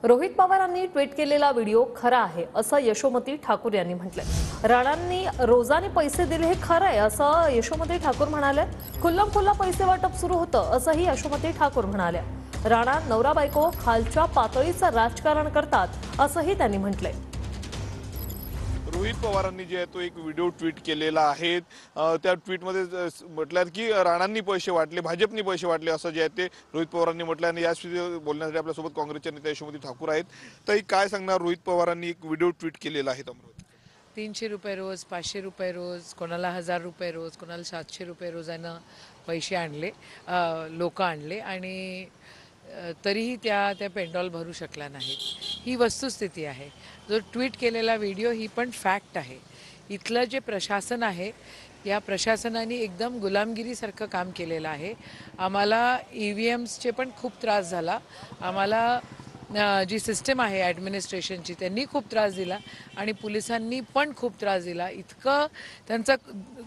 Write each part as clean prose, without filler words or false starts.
रोहित पवारांनी ट्विट केलेला व्हिडिओ खरा आहे असं यशोमती ठाकूर यांनी म्हटलंय। राणांनी रोजाने पैसे दिले हे खरं आहे असं यशोमती ठाकूर म्हणाले। खुल्लम खुल्ला पैसे वाटप सुरू होतं असंही यशोमती ठाकूर म्हणाल्या। राणा नवरा बायको खालच्या पातळीचं राजकारण करतात असंही त्यांनी म्हटलंय। रोहित पवारांनी जे आहे तो एक व्हिडिओ ट्विट केलेला आहे। त्या ट्विटमध्ये म्हटलं की राणांनी पैसे वाटले, भाजपनी पैसे वाटले असं जे आहे ते रोहित पवारांनी म्हटलं। आणि याच बोलण्यासाठी आपल्यासोबत काँग्रेसच्या नेत्या यशोमती ठाकूर आहेत। तर काय सांगणार, रोहित पवारांनी एक व्हिडिओ ट्विट केलेला आहे अमरावती। 300 रुपये रोज, 500 रुपये रोज, कोणाला 1000 रुपये रोज, कोणाला 700 रुपये रोजानं पैसे आणले, लोक आणले आणि तरीही त्या पेंडॉल भरू शकला नाही। ही वस्तुस्थिती आहे। जो ट्विट केलेला व्हिडिओ ही पण फॅक्ट आहे। इथलं जे प्रशासन आहे या प्रशासनाने एकदम गुलामगिरीसारखं काम केलेलं आहे। आम्हाला EVMsचे पण खूप त्रास झाला। आम्हाला जी सिस्टम आहे ॲडमिनिस्ट्रेशनची त्यांनी खूप त्रास दिला आणि पोलिसांनी पण खूप त्रास दिला। इतकं त्यांचं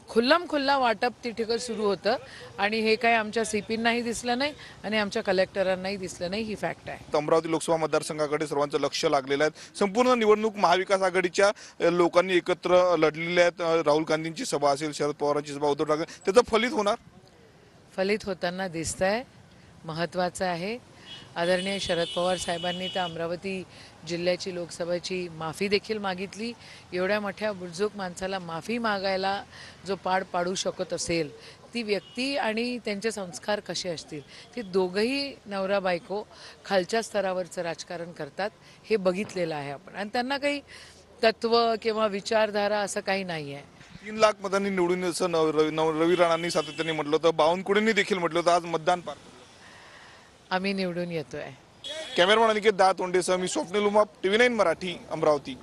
खुल्लम खुल्ला वाटप तिथे सुरू होतं आणि हे काय आमच्या CPंनाही दिसलं नाही आणि आमच्या कलेक्टरांनाही दिसलं नाही। ही फॅक्ट आहे। अमरावती लोकसभा मतदारसंघाकडे सर्वांचं लक्ष लागलेलं आहे। संपूर्ण निवडणूक महाविकास आघाडीच्या लोकांनी एकत्र लढलेल्या आहेत। राहुल गांधींची सभा असेल, शरद पवारांची सभा, उद्धव ठाकरे, त्याचं फलित होणार, फलित होताना दिसतंय। महत्त्वाचं आहे। आदरणीय शरद पवार साहेबांनी तर अमरावती जिल्ह्याची लोकसभेची माफी देखील मागितली। एवढ्या मोठ्या बुजुर्ग माणसाला माफी मागायला जो पाड पाडू शकत असेल ती व्यक्ती आणि त्यांचे संस्कार कसे असतील, ते दोघंही नवरा बायको खालच्या स्तरावरचं राजकारण करतात हे बघितलेलं आहे आपण। आणि त्यांना काही तत्व किंवा विचारधारा असं काही नाही आहे। 3 लाख मतांनी निवडून असं रवी राणांनी सातत्याने म्हटलं होतं, बावनकुळेंनी देखील म्हटलं होतं। आज मतदान पार पडलं, आम्ही निवडून येतोय। कॅमेरामॅन अनिकेत दहा तोंडेसह मी स्वप्नील उमाप, TV9 मराठी, अमरावती।